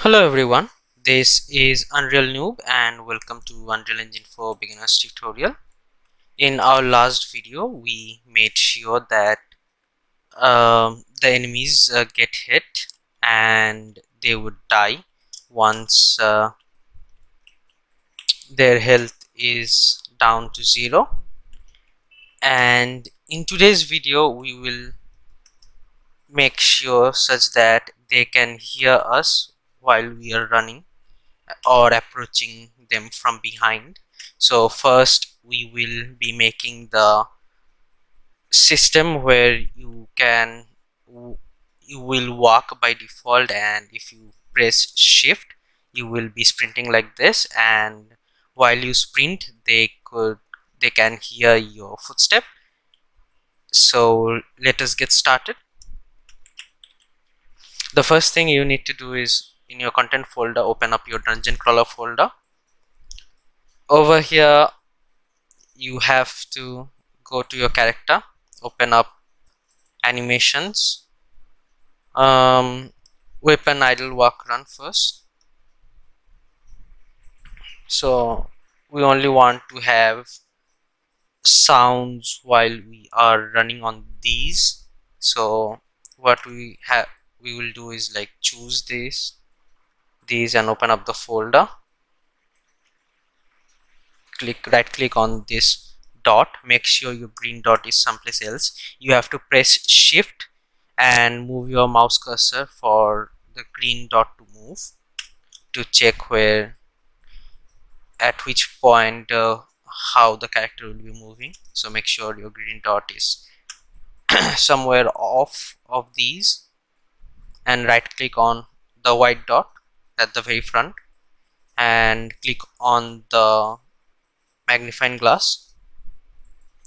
Hello everyone, this is Unreal Noob and welcome to Unreal Engine for Beginners tutorial. In our last video, we made sure that the enemies get hit and they would die once their health is down to 0. And in today's video, we will make sure such that they can hear us while we are running or approaching them from behind. So first we will be making the system where you will walk by default, and if you press shift you will be sprinting like this, and while you sprint they can hear your footstep. So let us get started. The first thing you need to do is, in your content folder, open up your dungeon crawler folder. Over here you have to go to your character, open up animations, weapon idle walk run first. So we only want to have sounds while we are running on these. So what we will do is like choose these and open up the folder, right click on this dot, make sure your green dot is someplace else. You have to press shift and move your mouse cursor for the green dot to move, to check where, at which point how the character will be moving. So make sure your green dot is somewhere off of these, and right click on the white dot at the very front and click on the magnifying glass.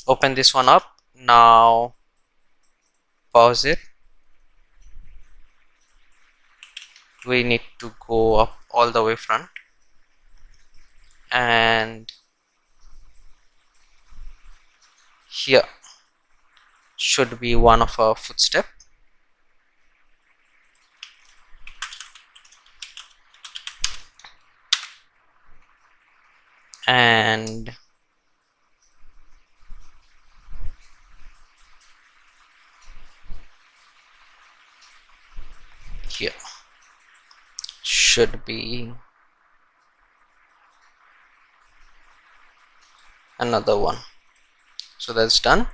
Open this one up. Now pause it. We need to go up all the way front, and here should be one of our footstep. And here should be another one. So that's done.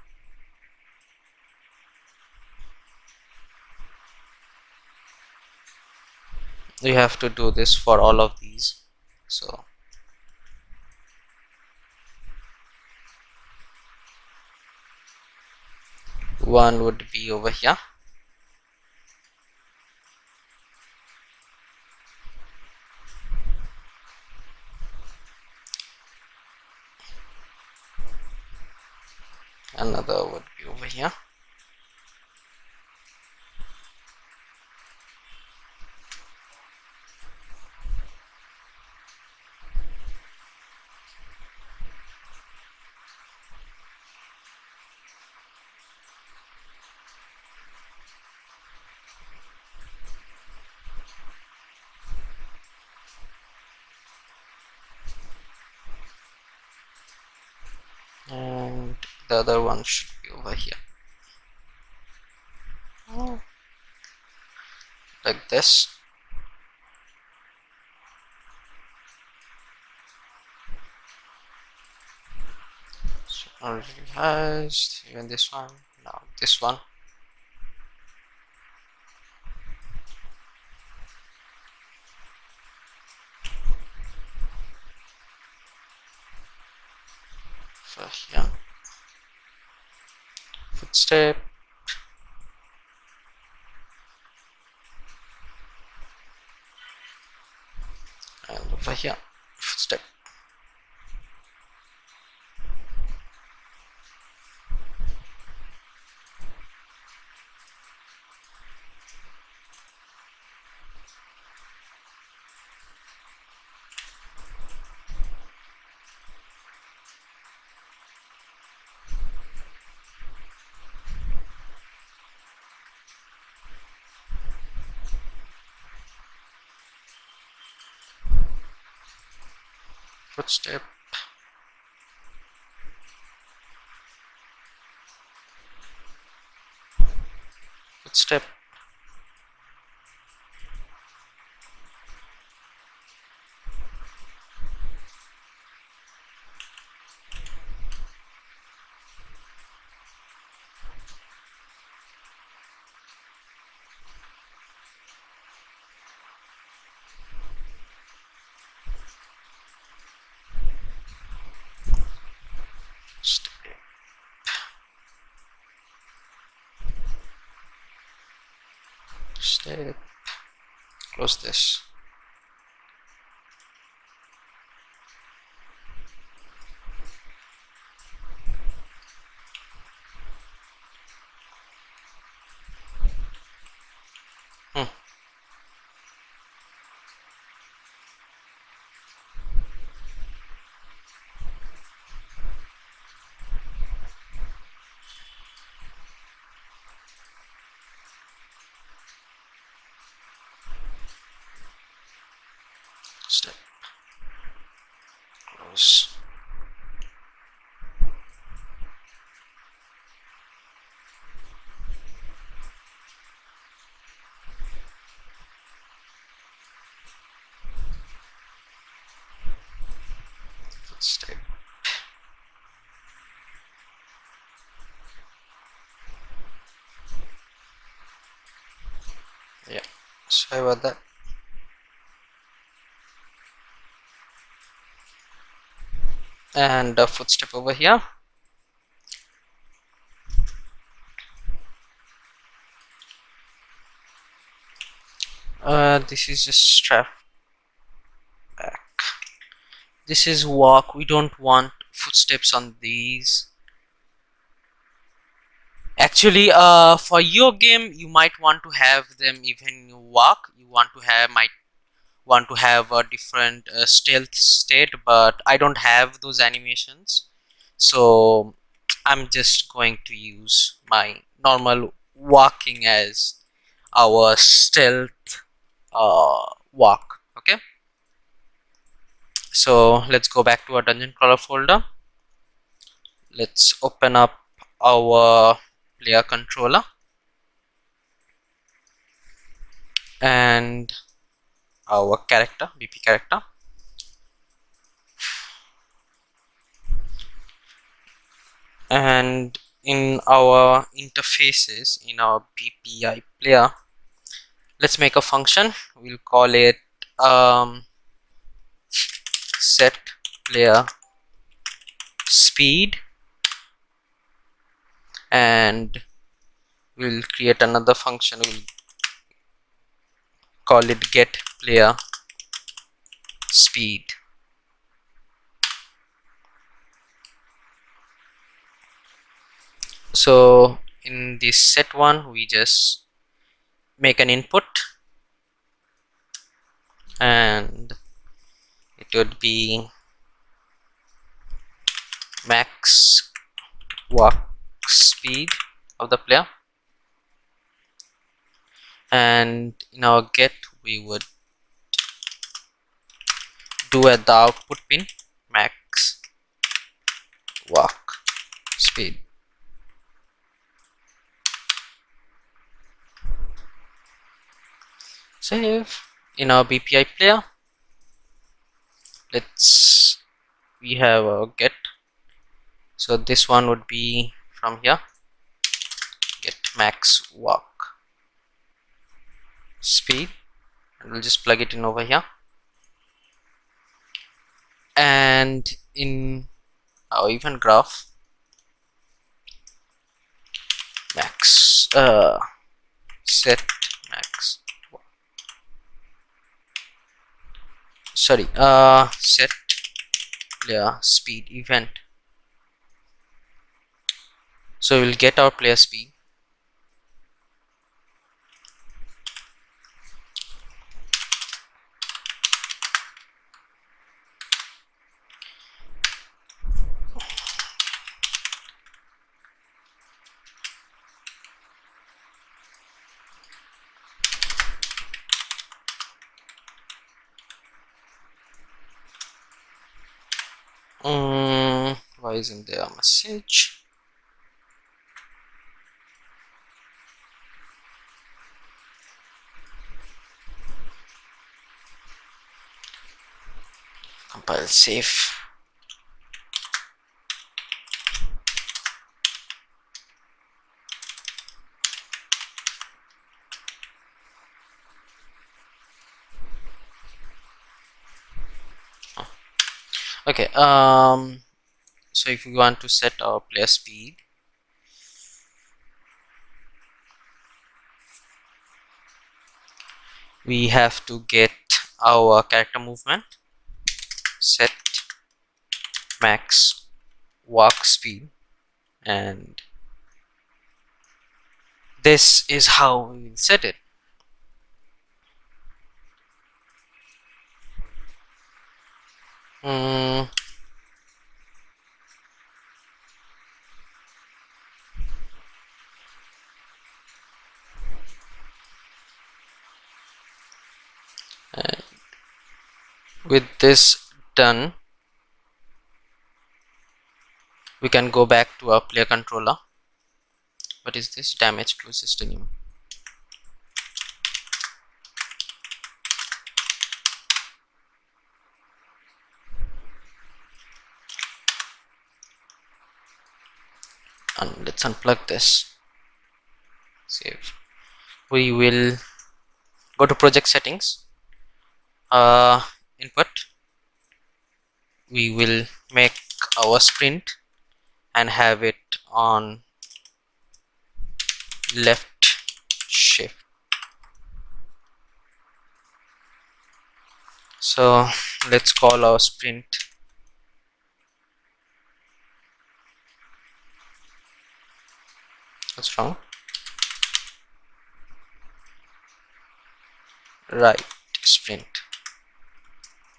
You have to do this for all of these. So one would be over here, another would be over here, and the other one should be over here. Like this. So already has even this one. Now this one. So here, footstep, and over here, footstep. Footstep. Footstep. Step. Step. Close this. Hmm. Step. Close. Footstep. Yeah. Sorry about that. And a footstep over here. This is just strap back. This is walk. We don't want footsteps on these. Actually, for your game, you might want to have them even you walk. You might want to have a different stealth state, but I don't have those animations, so I'm just going to use my normal walking as our stealth walk. Okay, so let's go back to our dungeon crawler folder. Let's open up our player controller and our character, BP character, and in our interfaces in our BPI player, let's make a function. We'll call it set player speed, and we'll create another function. We'll call it get player speed. So in this set one, we just make an input, and it would be max walk speed of the player, and in our get we would do at the output pin max walk speed. Save. In our BPI player, we have a get, so this one would be from here, get max walk speed, and we'll just plug it in over here. And in our event graph, max set max set player speed event. So we'll get our player speed, Why isn't there a message? Compile, save. Okay, so if we want to set our player speed, we have to get our character movement, set max walk speed, and this is how we will set it. Mm, and with this done, we can go back to our player controller. What is this? Damage to system. And let's unplug this. Save. We will go to project settings, input. We will make our sprint and have it on left shift. So let's call our sprint what's wrong, right sprint.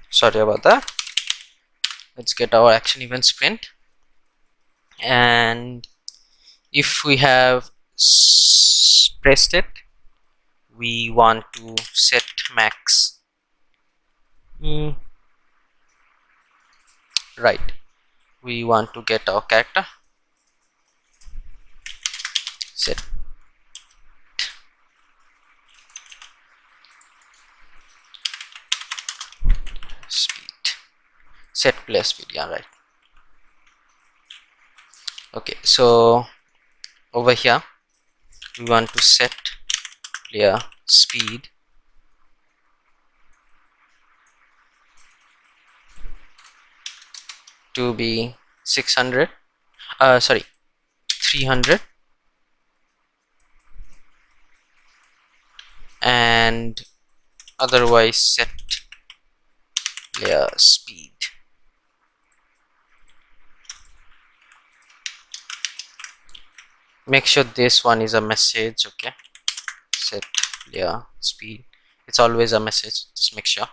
Sorry about that. Let's get our action event sprint, and if we have pressed it, we want to set max. Right, we want to get our character, set speed, set player speed, yeah, right. Okay, so over here we want to set player speed to be 600, sorry, 300, and otherwise set player speed make sure this one is a message. Okay, set player speed, it's always a message, just make sure.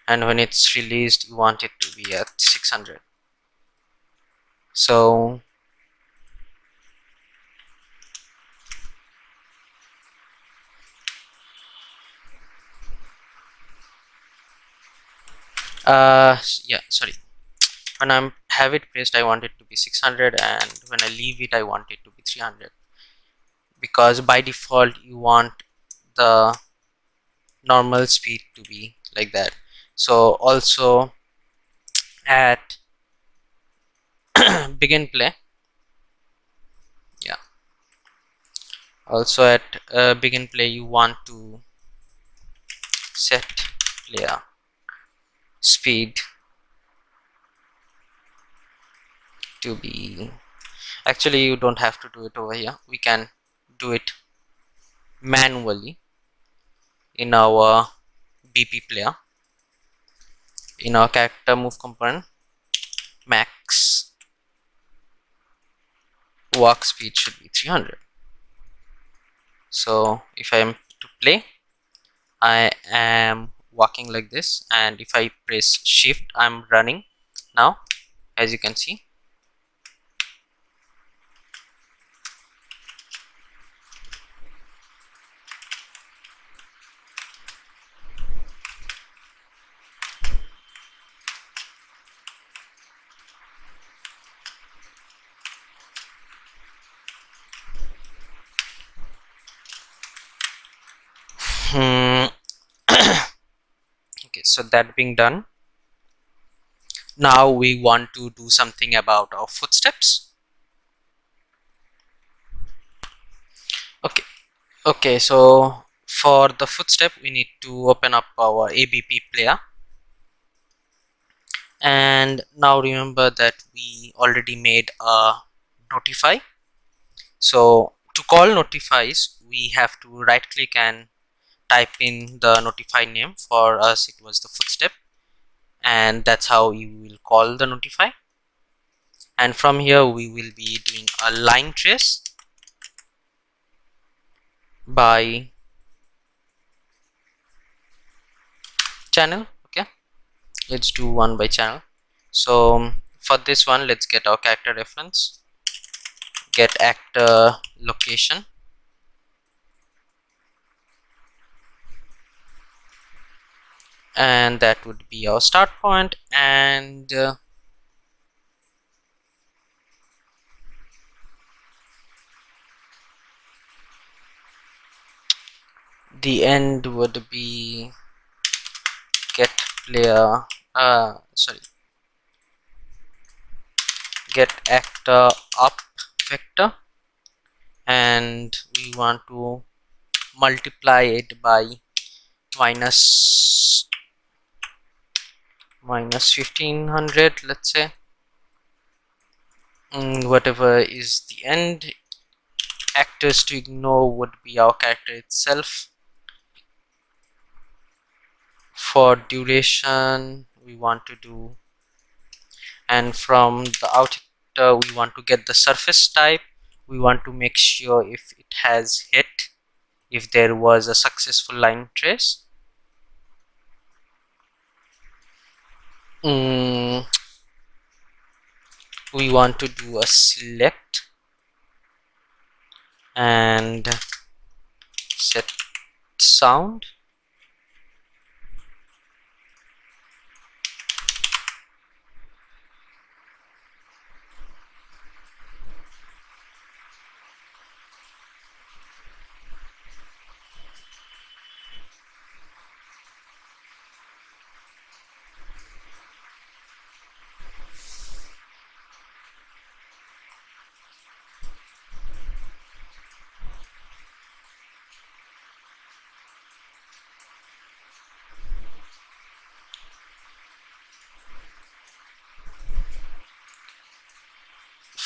And when it's released, you want it to be at 600. So yeah, sorry, when I have it pressed, I want it to be 600, and when I leave it, I want it to be 300, because by default you want the normal speed to be like that. So also at begin play, yeah, also at begin play you want to set player speed to be, actually you don't have to do it over here, we can do it manually in our BP player. In our character move component, max walk speed should be 300. So if I am to play, I am walking like this, and if I press shift, I'm running now, as you can see. Hmm. Okay, so that being done, now we want to do something about our footsteps. Okay, okay, so for the footstep we need to open up our ABP player, and now remember that we already made a notify. So to call notifies, we have to right click and type in the notify name. For us it was the footstep, and that's how you will call the notify. And from here we will be doing a line trace by channel. Okay, let's do one by channel. So for this one, let's get our character reference, get actor location, and that would be our start point, and the end would be get player sorry, get actor up vector, and we want to multiply it by minus 1500, let's say. Whatever is the end, actors to ignore would be our character itself. For duration we want to do, and from the outer we want to get the surface type. We want to make sure if it has hit, if there was a successful line trace. We want to do a select and set sound.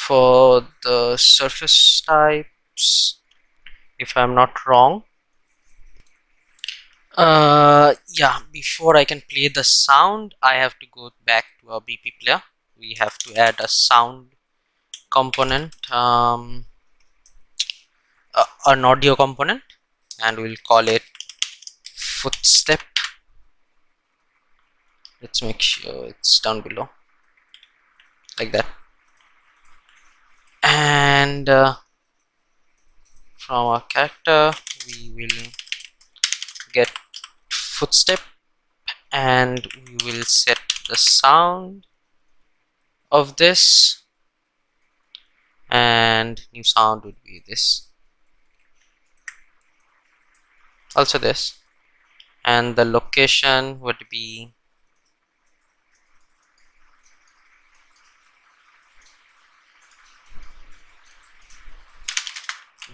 For the surface types, if I'm not wrong, yeah, before I can play the sound I have to go back to our BP player. We have to add a sound component, an audio component, and we'll call it footstep. Let's make sure it's down below like that. And from our character we will get footstep, and we will set the sound of this, and new sound would be this, also this, and the location would be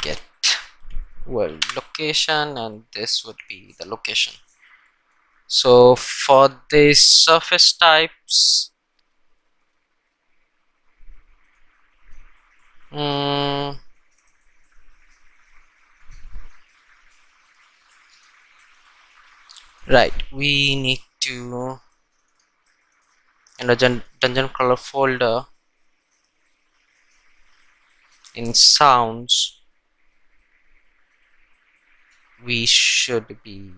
get world location, and this would be the location. So for these surface types, right, we need to, in the dungeon crawler folder, in sounds we should be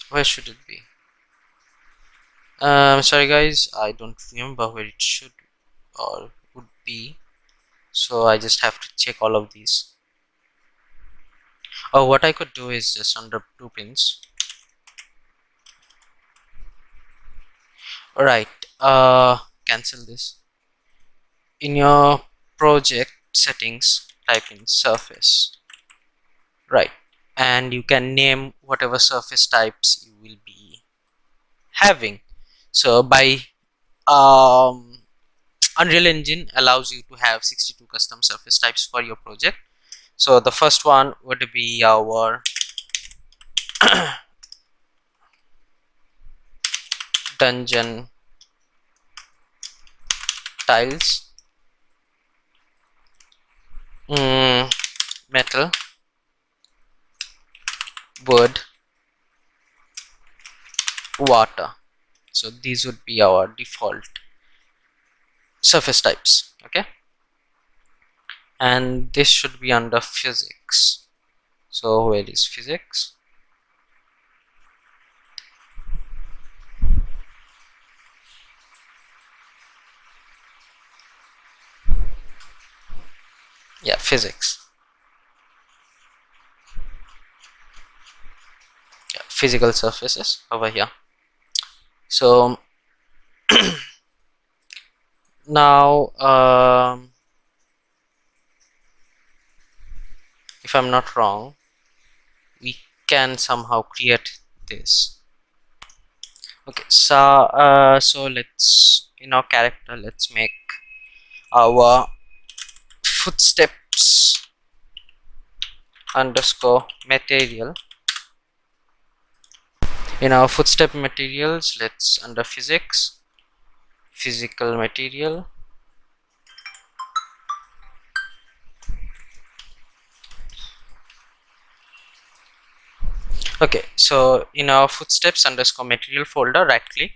where should it be? Sorry guys, I don't remember where it should or would be, so I just have to check all of these. Oh, what I could do is just under 2 pins Alright, cancel this. In your project settings, type in surface, right, and you can name whatever surface types you will be having. So by um, Unreal Engine allows you to have 62 custom surface types for your project. So the first one would be our dungeon tiles, metal, wood, water. So these would be our default surface types. Okay, and this should be under physics. So where is physics? Yeah, physics. Yeah, physical surfaces over here. So now if I'm not wrong, we can somehow create this. Okay, so let's, in our character, let's make our footsteps underscore material. In our footstep materials, let's under physics, physical material. Okay, so in our footsteps underscore material folder, right click,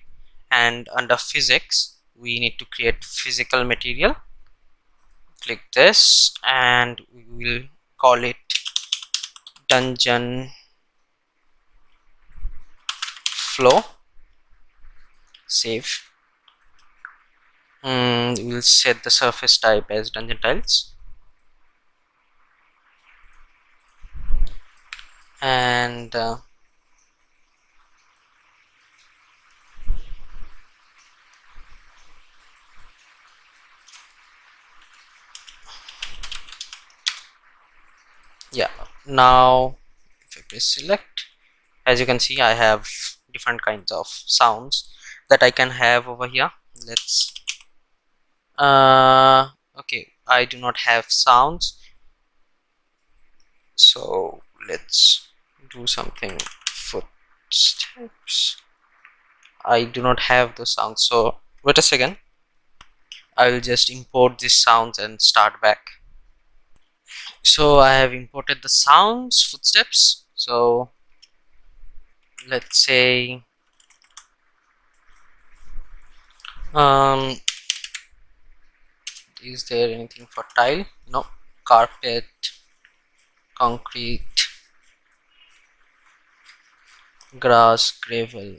and under physics we need to create physical material. Click this and we will call it dungeon flow. Save. We'll set the surface type as dungeon tiles, and yeah, now if I press select, as you can see I have different kinds of sounds that I can have over here. Let's okay, I do not have sounds, so let's do something. Footsteps, I do not have the sounds, so wait a second, I will just import these sounds and start back. So I have imported the sounds footsteps. So let's say um is there anything for tile? No. Carpet, concrete, grass, gravel,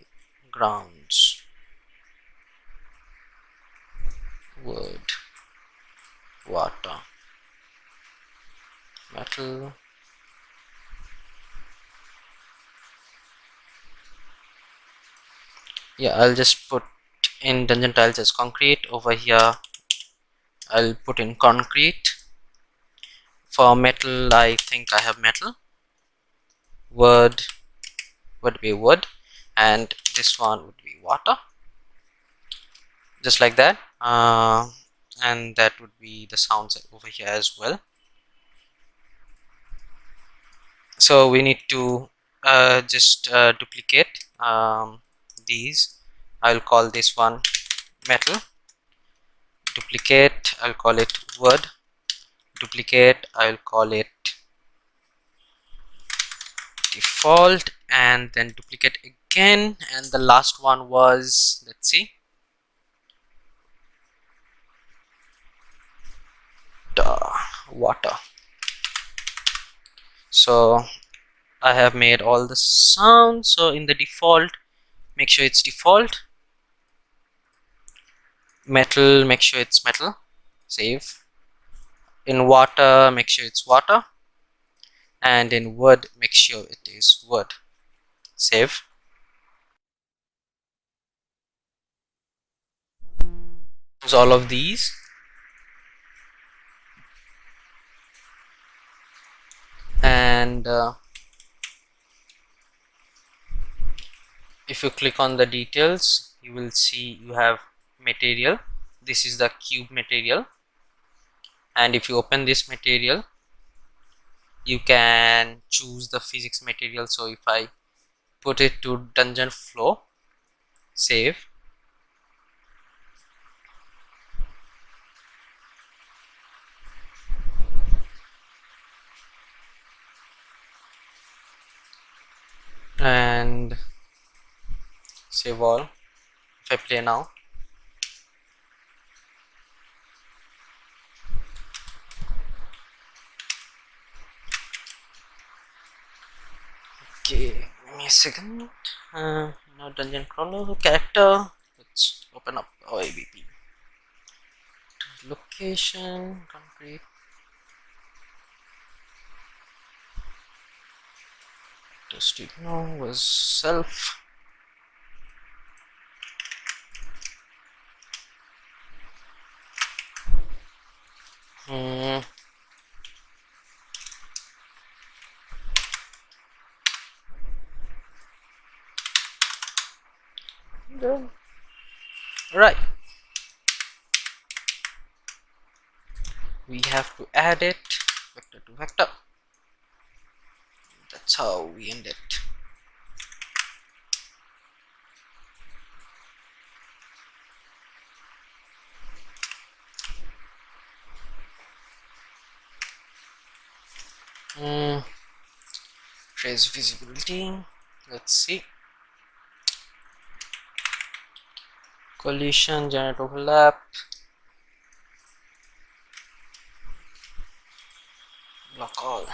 grounds, wood, water, metal, yeah, I'll just put in dungeon tiles as concrete. Over here I'll put in concrete. For metal, I think I have metal. Wood would be wood, and this one would be water, just like that. And that would be the sounds over here as well. So we need to just duplicate these. I'll call this one metal. Duplicate, I'll call it wood. Duplicate, I'll call it default, and then duplicate again, and the last one was, let's see, water. So I have made all the sounds. So in the default, make sure it's default. Metal, make sure it's metal. Save. In water, make sure it's water, and in wood, make sure it is wood. Save. Close all of these, and if you click on the details, you will see you have material. This is the cube material, and if you open this material, you can choose the physics material. So if I put it to dungeon flow, save, and save all. If I play now, okay, give me a second. Now dungeon crawler character. Let's open up our ABP. Location, concrete. Just ignore was self. Right, we have to add it vector to vector. That's how we end it. Trace visibility, let's see. Collision, generate overlap, block all.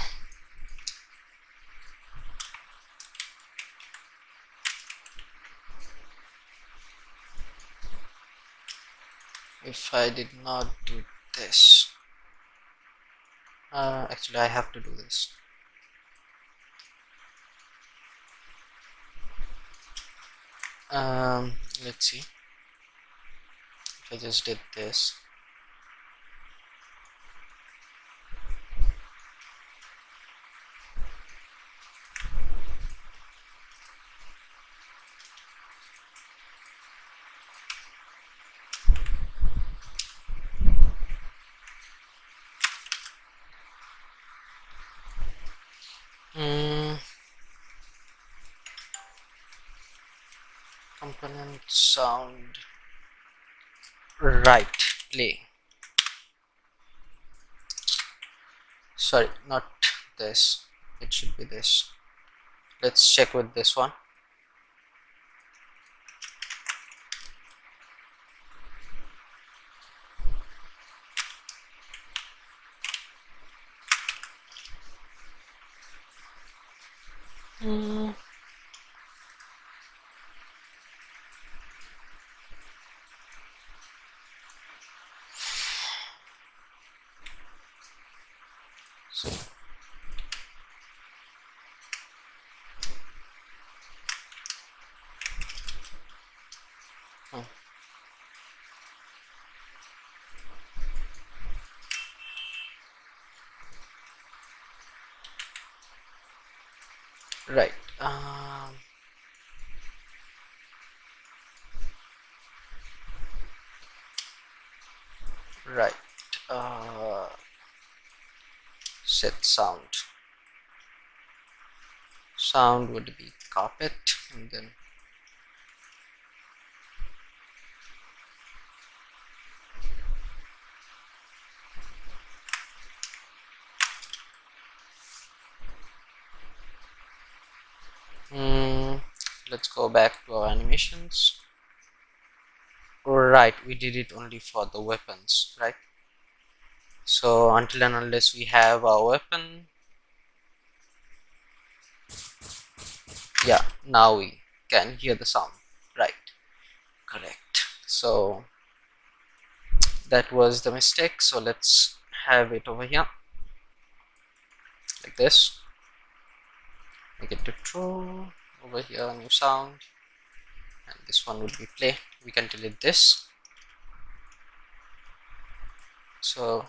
If I did not do this, actually I have to do this. Let's see. If I just did this, component sound, right, play. Sorry, not this, it should be this. Let's check with this one. So, right, right, set sound would be carpet, and then let's go back to our animations. Right, we did it only for the weapons, right? So until and unless we have our weapon, yeah, now we can hear the sound, right? Correct. So that was the mistake, so let's have it over here like this. Make it to true. Over here, new sound, and this one would be play. We can delete this. So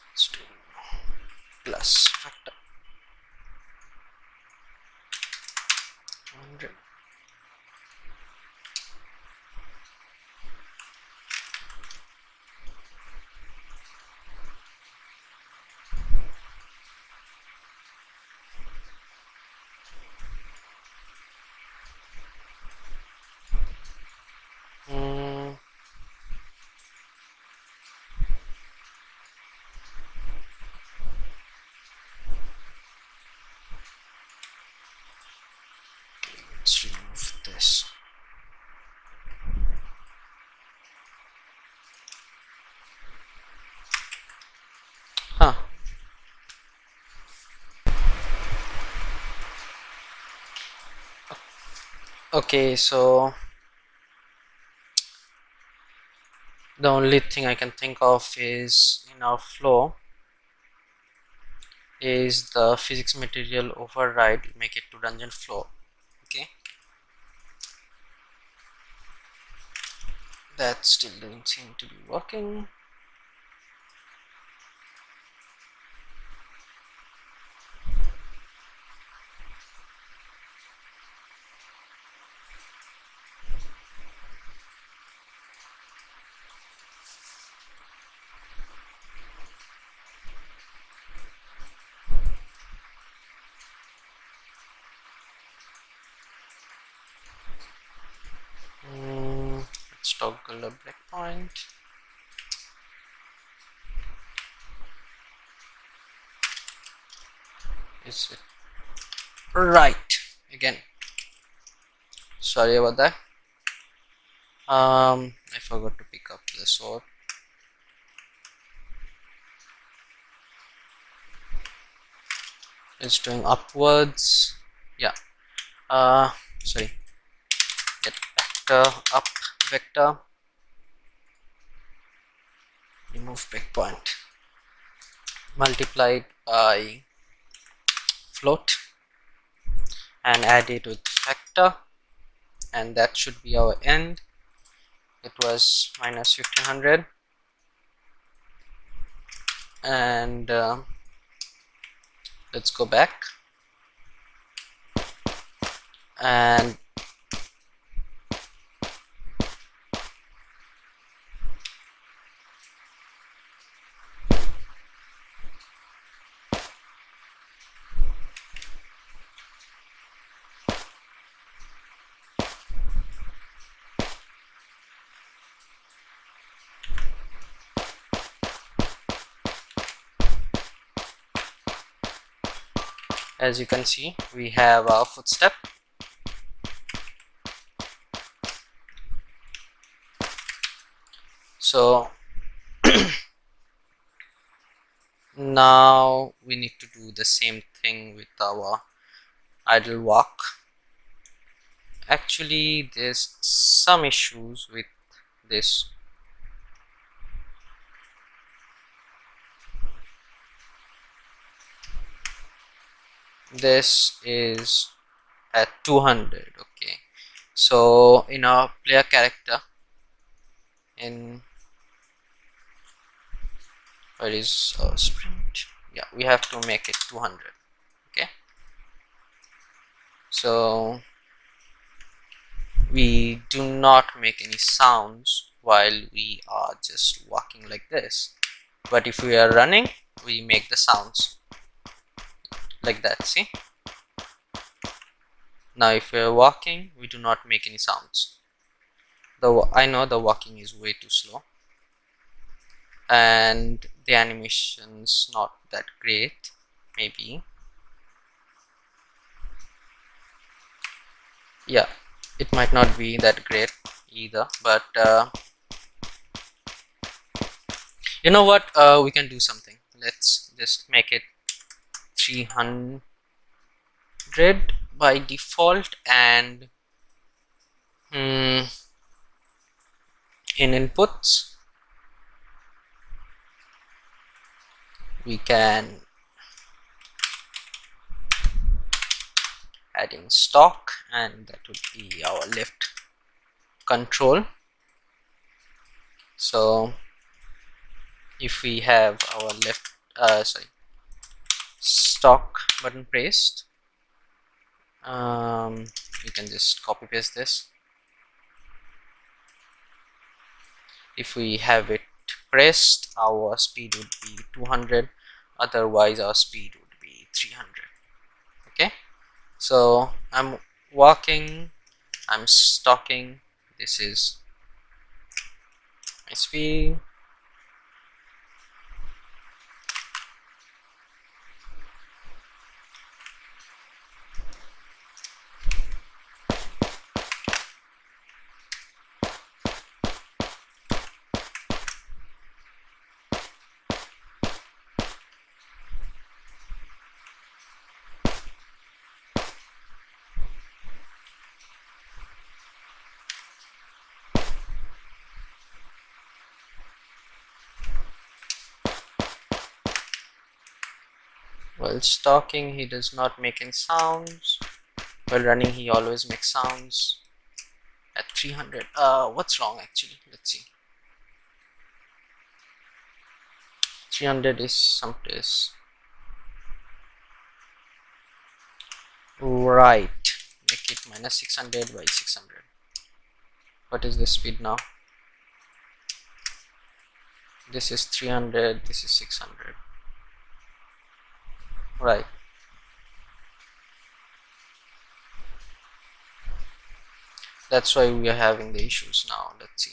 let's do plus factor 100. Let's remove this. Huh. Okay, so the only thing I can think of is in our flow is the physics material override, make it to dungeon flow. Okay, that still doesn't seem to be working. Let's toggle a breakpoint. Is it right? Again, sorry about that. I forgot to pick up the sword. It's doing upwards. Yeah. Sorry. Get vector up vector. Remove breakpoint. Multiplied by float and add it with vector, and that should be our end. It was minus 1500, and let's go back and as you can see, we have our footstep. So now we need to do the same thing with our idle walk. Actually, there's some issues with this. This is at 200. Okay, so in our player character, in where is our sprint, yeah, we have to make it 200. Okay, so we do not make any sounds while we are just walking like this, but if we are running, we make the sounds like that. See, now if we are walking, we do not make any sounds. Though I know the walking is way too slow and the animation's not that great, maybe. Yeah, it might not be that great either, but you know what, we can do something. Let's just make it 300 by default, and in inputs we can add in stock, and that would be our left control. So if we have our left stock button pressed, we can just copy paste this. If we have it pressed, our speed would be 200, otherwise our speed would be 300. Okay, so I'm walking, I'm stalking, this is my speed. While stalking, he does not make any sounds. While running, he always makes sounds. At 300, what's wrong actually? Let's see. 300 is someplace right. Make it minus 600 by 600. What is the speed now? This is 300, this is 600. Right. That's why we are having the issues now. Let's see.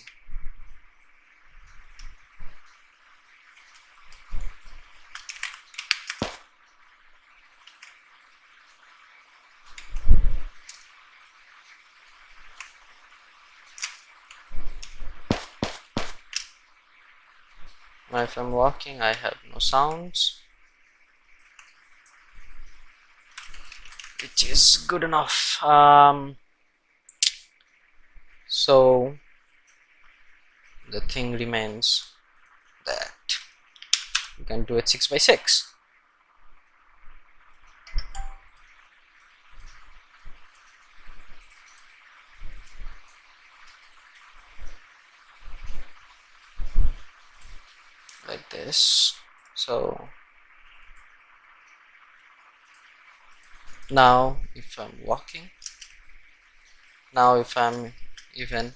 Now if I'm walking, I have no sounds, which is good enough. So the thing remains that you can do it 6 by 6. Like this. So now if I'm walking, now if I'm even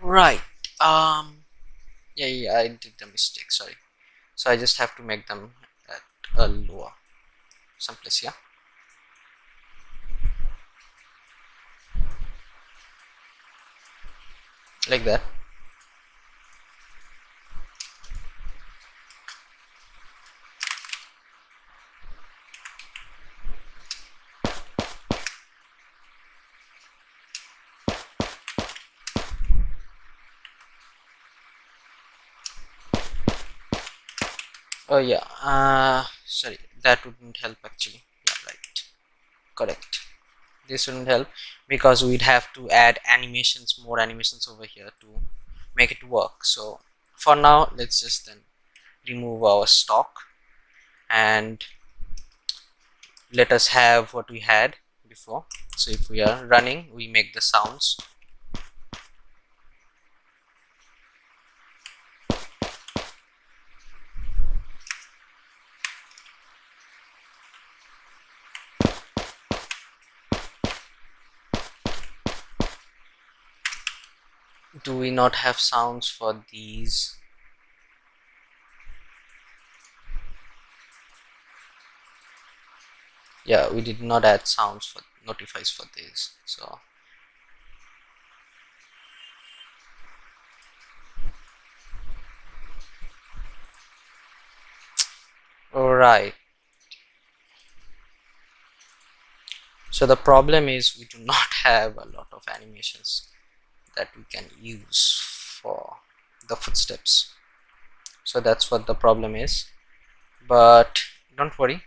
right, yeah, I did the mistake, sorry. So I just have to make them at a lower someplace, yeah, like that. Oh yeah, sorry, that wouldn't help actually. Yeah, right, correct. This wouldn't help because we'd have to add animations, more animations over here to make it work. So for now, let's just then remove our stock and let us have what we had before. So if we are running, we make the sounds. Do we not have sounds for these? Yeah, we did not add sounds for notifies for these. So all right, So the problem is we do not have a lot of animations that we can use for the footsteps. So that's what the problem is, but don't worry.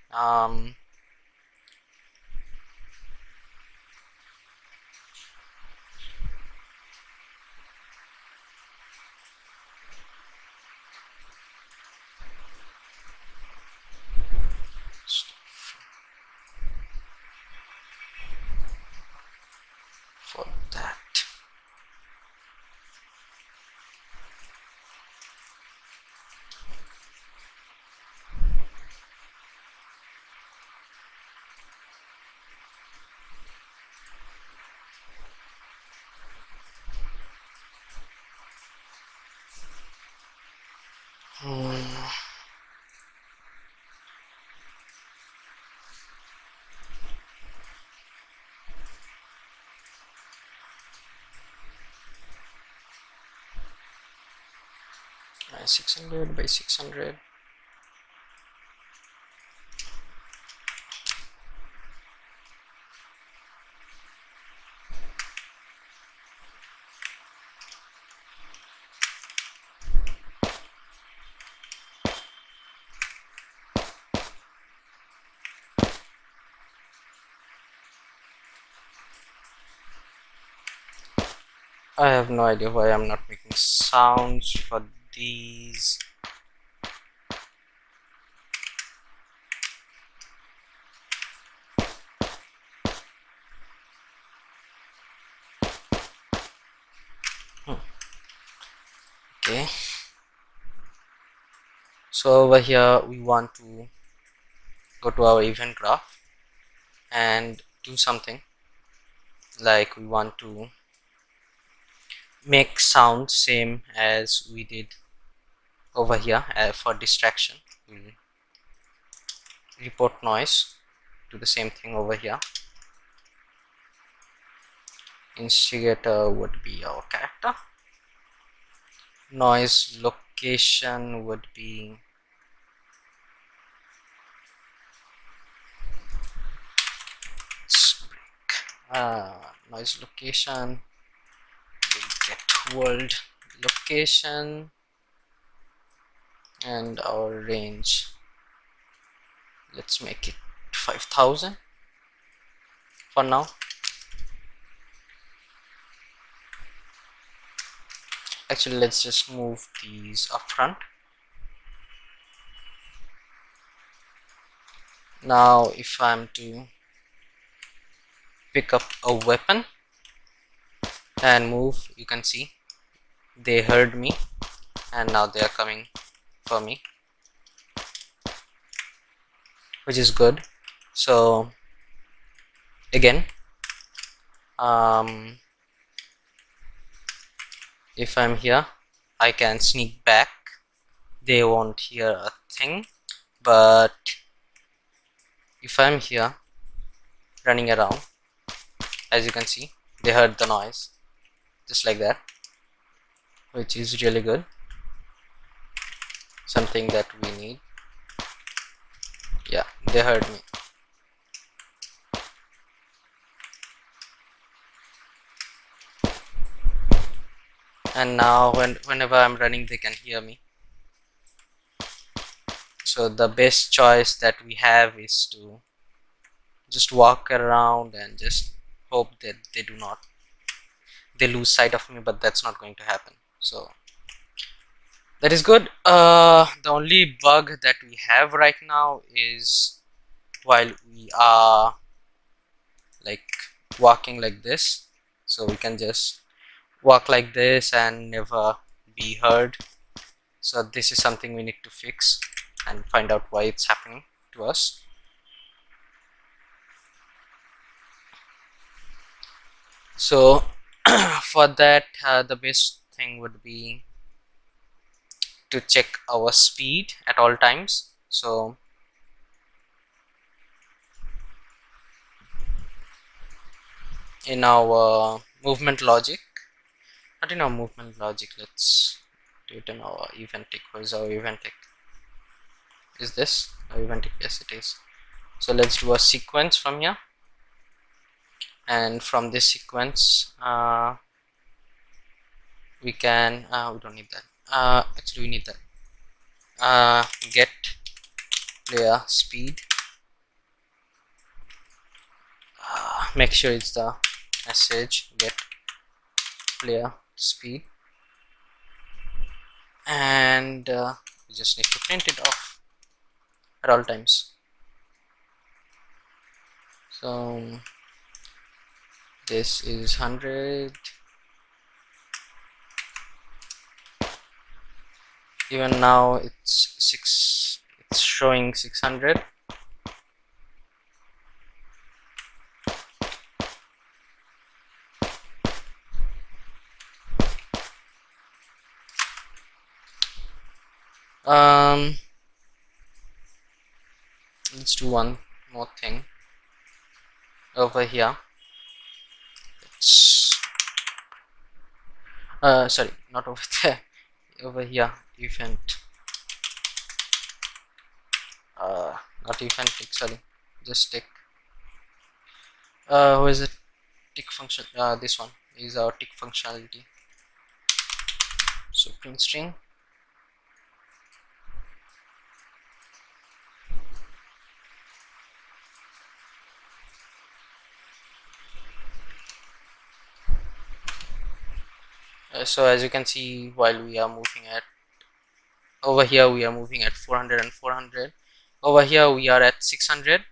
For that, hmm, 600 by 600. I have no idea why I'm not making sounds for these. Okay, so over here we want to go to our event graph and do something like we want to make sound same as we did over here. For distraction, we'll report noise, do the same thing over here. Instigator would be our character, noise location would be noise location, we'll get world location, and our range, let's make it 5000 for now. Actually, let's just move these up front. Now if I'm to pick up a weapon and move, you can see they heard me and now they are coming for me, which is good. So again, if I'm here, I can sneak back, they won't hear a thing. But if I'm here running around, as you can see, they heard the noise just like that, which is really good, something that we need. Yeah, they heard me. And now whenever I'm running, they can hear me. So the best choice that we have is to just walk around and just hope that they lose sight of me, but that's not going to happen. So that is good. The only bug that we have right now is while we are like walking like this, so we can just walk like this and never be heard. So this is something we need to fix and find out why it's happening to us. So for that, the best thing would be to check our speed at all times. So in our movement logic, not in our movement logic, let's do it in our event tick. What is our event tick? Is this our event tick? Yes, it is. So let's do a sequence from here. and from this sequence we can we don't need that, actually we need that, get player speed, make sure it's the message get player speed, and we just need to print it off at all times. So this is 100, even now it's showing 600. Let's do one more thing over here. It's sorry, not over there, over here, event, not event tick, sorry, just tick, who is it, tick function, this one is our tick functionality. So print string, so as you can see, while we are moving at over here, we are moving at 400 and 400, over here we are at 600,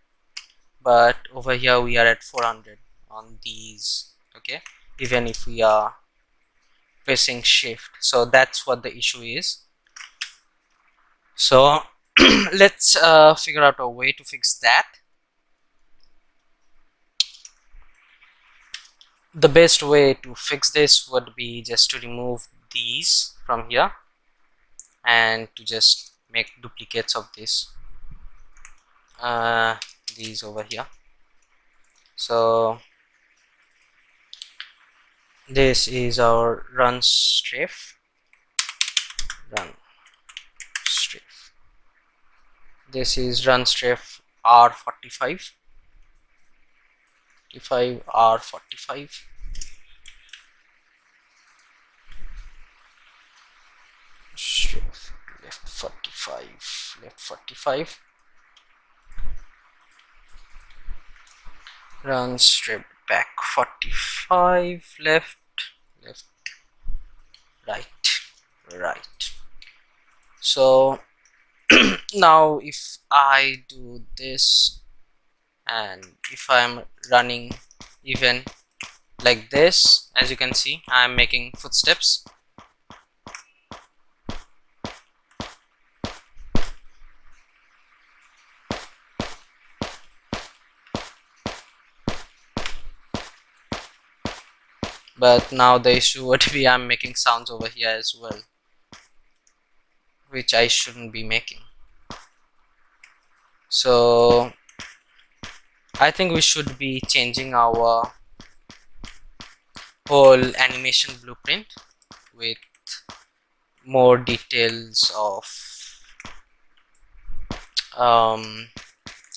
but over here we are at 400 on these, okay, even if we are pressing shift. So that's what the issue is. So let's figure out a way to fix that. The best way to fix this would be just to remove these from here and to just make duplicates of this, these over here. So this is our run strafe, this is run strafe R45, R45, strafe left 45, run strip back 45, left, right. So now if I do this and if I'm running even like this, as you can see, I'm making footsteps. But now the issue would be I'm making sounds over here as well, which I shouldn't be making. So I think we should be changing our whole animation blueprint with more details of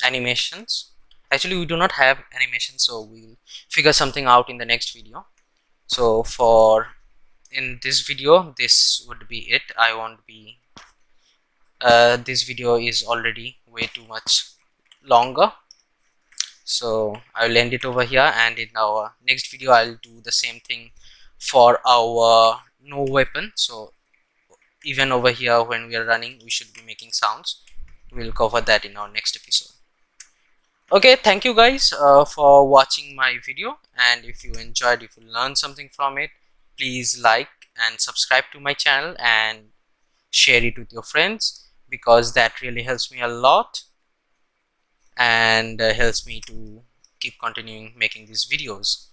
animations. Actually, we do not have animations, so we'll figure something out in the next video. So for in this video, this would be it. I won't be this video is already way too much longer, so I'll end it over here, and in our next video I'll do the same thing for our no weapon. So even over here, when we are running, we should be making sounds. We'll cover that in our next episode. Okay, thank you guys for watching my video, and if you enjoyed, if you learned something from it, please like and subscribe to my channel and share it with your friends, because that really helps me a lot and helps me to keep continuing making these videos.